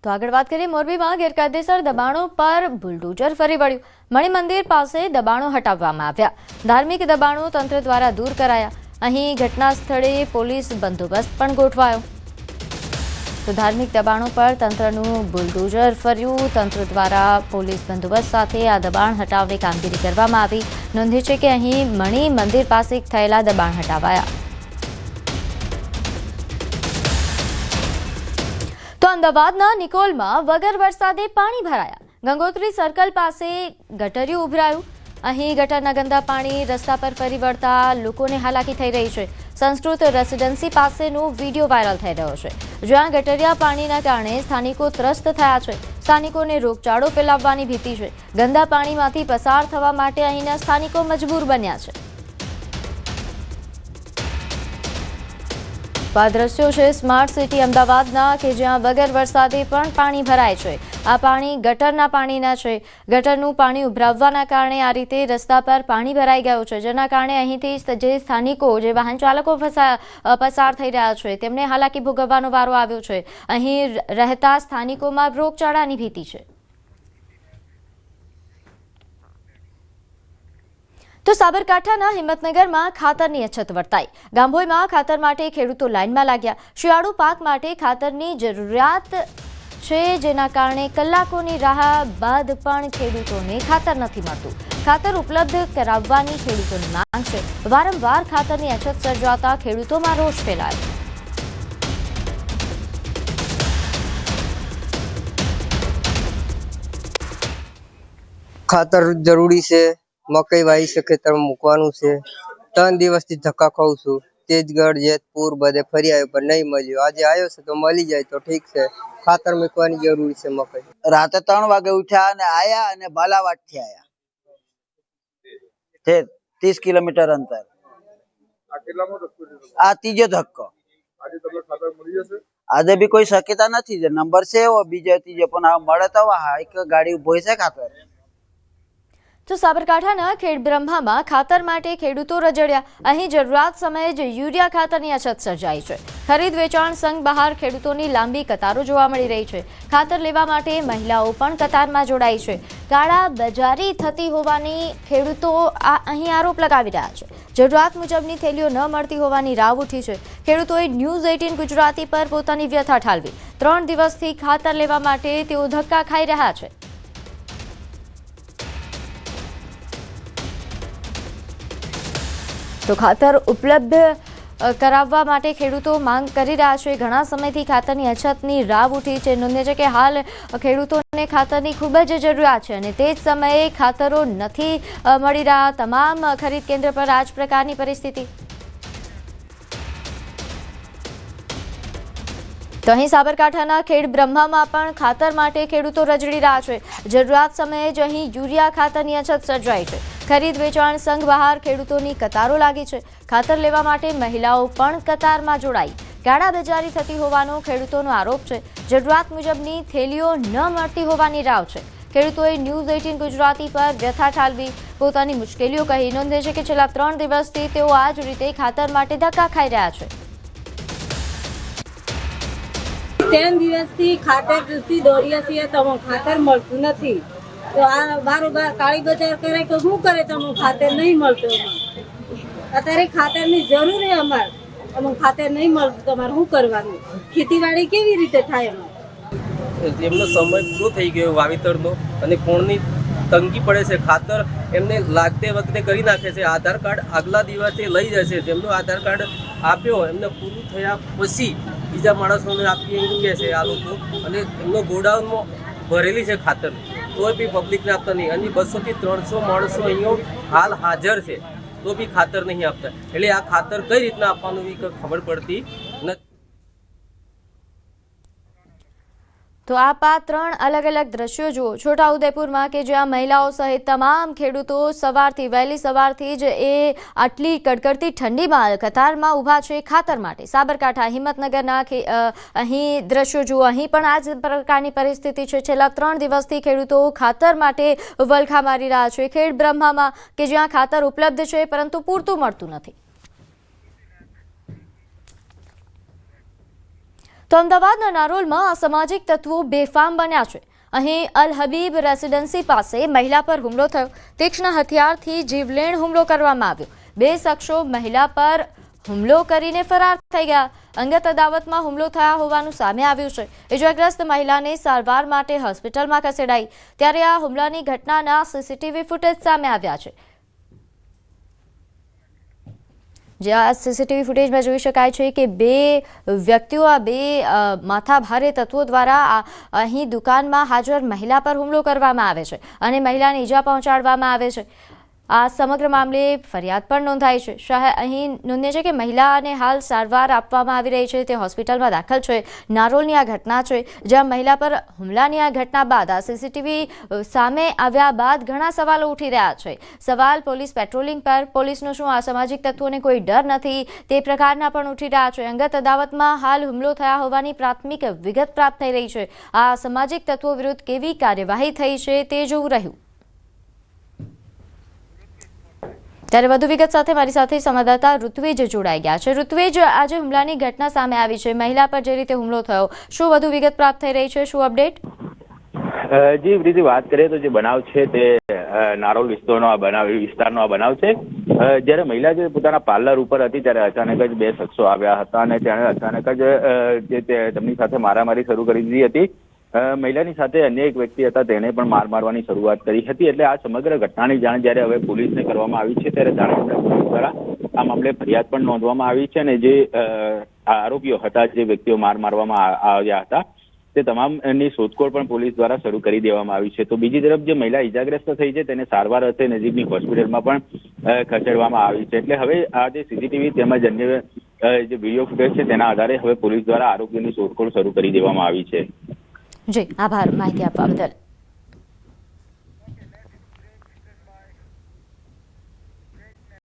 તો આગળ વાત કરીએ મોરબીમાં ગેરકાયદેસર દબાણો પર બુલડોઝર ફરી વળ્યું। મણિ મંદિર પાસે દબાણો હટાવવામાં આવ્યા। ધાર્મિક દબાણો તંત્ર દ્વારા દૂર કરાયા। અહીં ઘટના સ્થળે પોલીસ બંદોબસ્ત પણ ગોઠવાયો। તો ધાર્મિક દબાણો પર તંત્રનું બુલડોઝર ફર્યું। તંત્ર દ્વારા પોલીસ બંદોબસ્ત સાથે આ દબાણ હટાવવાની કામગીરી કરવામાં આવી। નોંધ્યું છે કે અહીં મણિ મંદિર પાસે થયેલા દબાણ હટાવાયા। તો અમદાવાદના નિકોલમાં વગર વરસાદે પાણી ભરાયા। ગંગોત્રી સર્કલ પાસે ગટરિયું ઉભરાયું। અહીં ગટરના ગંદા પાણી રસ્તા પર ફરી વળતા લોકોને હાલાકી થઈ રહી છે। સંસ્કૃત રેસિડેન્સી પાસેનો વિડીયો વાયરલ થઈ રહ્યો છે, જ્યાં ગટરિયા પાણીના કારણે સ્થાનિકો ત્રસ્ત થયા છે। સ્થાનિકોને રોગચાળો ફેલાવવાની ભીતિ છે। ગંદા પાણીમાંથી પસાર થવા માટે અહીંના સ્થાનિકો મજબૂર બન્યા છે। આ દ્રશ્યો છે સ્માર્ટ સિટી અમદાવાદના, કે જ્યાં વગર વરસાદે પણ પાણી ભરાય છે। આ પાણી ગટરના પાણીના છે। ગટરનું પાણી ઉભરાવવાના કારણે આ રીતે રસ્તા પર પાણી ભરાઈ ગયું છે, જેના કારણે અહીંથી જે સ્થાનિકો, જે વાહન ચાલકો પસાર થઈ રહ્યા છે, તેમને હાલાકી ભોગવવાનો વારો આવ્યો છે। અહીં રહેતા સ્થાનિકોમાં રોગચાળાની ભીતિ છે। તો સાબરકાંઠાના હિંમતનગરમાં ખાતરની અછત વર્તાઈ। ગાંભોઈમાં ખાતર માટે ખેડૂતો લાઇનમાં લાગ્યા। શિયાળુ પાક માટે ખાતરની જરૂરિયાત છે, જેના કારણે કલાકોની રાહ બાદ પણ ખેડૂતોને ખાતર નથી મળતું। ખાતર ઉપલબ્ધ કરાવવાની ખેડૂતોની માંગ છે। વારંવાર ખાતરની અછત સર્જાતા ખેડૂતોમાં રોષ ફેલાયો। ખાતર જરૂરી છે। મકઈ વાવી છે, ખેતર મૂકવાનું છે। 3 દિવસથી ધક્કા ખાઉં છું। તેજગઢ, જેતપુર બધે ફરી આવ્યો પણ નહીં મળ્યો। આજે આવ્યો છે તો મળી જાય તો ઠીક છે। ખાતર મૂકવાની જરૂરી છે। મકઈ રાતે 3 વાગે ઉઠ્યા અને આયા અને બાલાવાડ થી આયા તે 30 કિલોમીટર અંતર। આ ત્રીજો ધક્કો। આજે બી કોઈ શક્યતા નથી। નંબર છે એવો બીજો ત્રીજો, પણ આ મળે તો એક ગાડી ઉભી છે ખાતર। તો સાબરકાંઠાના ખેડબ્રહ્મામાં ખાતર માટે ખેડૂતો રજડ્યા। અહીં જરૂરિયાત સમયે જ યુરિયા ખાતરની અછત સર્જાઈ છે। ખરીદ વેચાણ સંઘ બહાર ખેડૂતોની લાંબી કતારો જોવા મળી રહી છે। ખાતર લેવા માટે મહિલાઓ પણ કતારમાં જોડાઈ છે। કાળા બજારી થતી હોવાની ખેડૂતો અહીં આરોપ લગાવી રહ્યા છે। જરૂરિયાત મુજબની થેલીઓ ન મળતી હોવાની રાવ ઉઠી છે। ખેડૂતોએ ન્યૂઝ 18 ગુજરાતી પર પોતાની વ્યથા ઠાલવી। 3 દિવસથી ખાતર લેવા માટે તેઓ ધક્કા ખાઈ રહ્યા છે। તો ખાતર ઉપલબ્ધ કરાવવા માટે ખેડૂતો માંગ કરી રહ્યા છે। ઘણા સમયથી ખાતરની અછતની રાવ ઉઠી છે। નોંધે છે કે હાલ ખેડૂતોને ખાતરની ખૂબ જ જરૂરિયાત છે અને તે જ સમયે ખાતરો નથી મળી રહ્યા। તમામ ખરીદ કેન્દ્ર પર આ જ પ્રકારની પરિસ્થિતિ। તો અહીં સાબરકાંઠાના ખેડબ્રહ્મામાં પણ ખાતર માટે ખેડૂતો રજડી રહ્યા છે। જરૂરિયાત સમયે જ અહીં યુરિયા ખાતરની અછત સર્જાઈ છે। ખરીદ વેચાણ સંઘ બહાર ખેડૂતોની કતારો લાગી છે। ખાતર લેવા માટે મહિલાઓ પણ કતારમાં જોડાઈ। કાળા બજારી થતી હોવાનો ખેડૂતોનો આરોપ છે। જરૂરિયાત મુજબની થેલીઓ ન મળતી હોવાની રાવ છે। ખેડૂતોએ ન્યૂઝ 18 ગુજરાતી પર વ્યથા ઠાલવી, પોતાની મુશ્કેલીઓ કહી। નોંધે છે કે છેલ્લા 3 દિવસથી તેઓ આ જ રીતે ખાતર માટે ધક્કા ખાઈ રહ્યા છે। 3 દિવસથી ખાતર દૂધથી દોરીએ છીએ તો ખાતર મળતું નથી। તો આ બારોબાર કાળી બજાર કરે તો શું કરે? તો ખાતર નહીં મળતું। અત્યારે ખાતરની જરૂર છે અમારે। અમુક ખાતર નહીં મળતું તો અમારે શું કરવાનું? ખેતીવાડી કેવી રીતે થાય? એમનો સમય પૂરો થઈ ગયો વાવેતરનો અને કોણની તંગી પડે છે। ખાતર એમને લાગતે વખતે કરી નાખે છે। આધાર કાર્ડ આગલા દિવસે લઈ જશે। જેમનું આધાર કાર્ડ આપ્યો એમને પૂરું થયા પછી બીજા માણસોને આપીએ એવું કહે છે આ લોકો। અને એમનો ગોડાઉનમાં ભરેલી છે ખાતર, તોય બી પબ્લિકને આપતા નહીં। અને 200 થી 300 માણસો અહીંયા હાલ હાજર છે તો બી ખાતર નહીં આપતા। એટલે આ ખાતર કઈ રીતના આપવાનું એ ખબર પડતી નથી। તો આપ આ 3 અલગ અલગ દ્રશ્યો જુઓ છોટાઉદેપુરમાં, કે જ્યાં મહિલાઓ સહિત તમામ ખેડૂતો સવારથી વહેલી સવારથી જ આટલી કડકડતી ઠંડીમાં કતારમાં ઊભા છે ખાતર માટે। સાબરકાંઠા હિંમતનગરના અહીં દ્રશ્યો જુઓ, અહીં પણ આ જ પ્રકારની પરિસ્થિતિ છે। છેલ્લા 3 દિવસથી ખેડૂતો ખાતર માટે વલખા મારી રહ્યા છે। ખેડબ્રહ્મામાં, કે જ્યાં ખાતર ઉપલબ્ધ છે પરંતુ પૂરતું મળતું નથી। તો અમદાવાદના નારોલમાં અસામાજિક તત્વો બેફામ બન્યા છે. અહીં અલ હબીબ રેસિડેન્સી પાસે મહિલા પર હુમલો થયો. તીક્ષ્ણ હથિયારથી જીવલેણ હુમલો કરવામાં આવ્યો. બે શખ્સો મહિલા પર હુમલો કરીને ફરાર થઈ ગયા. અંગત અદાવતમાં હુમલો થયા હોવાનું સામે આવ્યું છે. ઇજાગ્રસ્ત મહિલાને સારવાર માટે હોસ્પિટલમાં ખસેડાઈ. ત્યારે આ હુમલાની ઘટનાના સીસીટીવી ફૂટેજ સામે આવ્યા છે. જે આ સીસીટીવી ફૂટેજમાં જોઈ શકાય છે કે બે વ્યક્તિઓ, આ બે માથાભારે તત્વો દ્વારા અહીં દુકાનમાં હાજર મહિલા પર હુમલો કરવામાં આવે છે અને મહિલાને ઈજા પહોંચાડવામાં આવે છે. આ સમગ્ર મામલે ફરિયાદ પણ નોંધાઈ છે. અહીં નોંધે છે કે મહિલાને હાલ સારવાર આપવામાં આવી રહી છે, તે હોસ્પિટલમાં દાખલ છે. નારોલની આ ઘટના છે, જ્યાં મહિલા પર હુમલાની આ ઘટના બાદ આ સીસીટીવી સામે આવ્યા બાદ ઘણા સવાલો ઉઠી રહ્યા છે. સવાલ પોલીસ પેટ્રોલિંગ પર, પોલીસનો શું અસામાજિક તત્વોને કોઈ ડર નથી, તે પ્રકારના પણ ઉઠી રહ્યા છે. અંગત અદાવતમાં હાલ હુમલો થયા હોવાની પ્રાથમિક વિગત પ્રાપ્ત થઈ રહી છે. આ અસામાજિક તત્વો વિરુદ્ધ કેવી કાર્યવાહી થઈ છે તે જોવું રહ્યું. ત્યારે વધુ વિગત સાથે મારી સાથે સંવાદદાતા ઋત્વિજ જોડાઈ ગયા છે. ઋત્વિજ, આજે હુમલાની ઘટના સામે આવી છે, મહિલા પર જે રીતે હુમલો થયો, શું વધુ વિગત પ્રાપ્ત થઈ રહી છે, શું અપડેટ? જી પ્રીતિ, વાત કરીએ તો જે બનાવ છે તે નારોલ વિસ્તારનો આ બનાવ છે. જ્યારે મહિલા જે પોતાના પાર્લર ઉપર હતી ત્યારે અચાનક જ બે શખ્સો આવ્યા હતા અને તેણે અચાનક જ તેમની સાથે મારામારી શરૂ કરી દીધી હતી. મહિલાની સાથે અન્ય એક વ્યક્તિ હતા, તેને પણ મારવાની શરૂઆત કરી હતી. એટલે આ સમગ્ર ઘટનાની જાણ જ્યારે હવે પોલીસને કરવામાં આવી છે ત્યારે જાણે પોલીસ દ્વારા આ મામલે ફરિયાદ પણ નોંધવામાં આવી છે અને જે આરોપીઓ હતા, જે વ્યક્તિઓ મારવામાં આવ્યા હતા, તે તમામની શોધખોળ પણ પોલીસ દ્વારા શરૂ કરી દેવામાં આવી છે. તો બીજી તરફ જે મહિલા ઇજાગ્રસ્ત થઈ છે તેને સારવાર અર્થે નજીકની હોસ્પિટલમાં પણ ખસેડવામાં આવી છે. એટલે હવે આ જે સીસીટીવી તેમજ અન્ય જે વિડીયો ફૂટેજ છે તેના આધારે હવે પોલીસ દ્વારા આરોપીઓની શોધખોળ શરૂ કરી દેવામાં આવી છે. જી, આભાર માહિતી આપવા બદલ.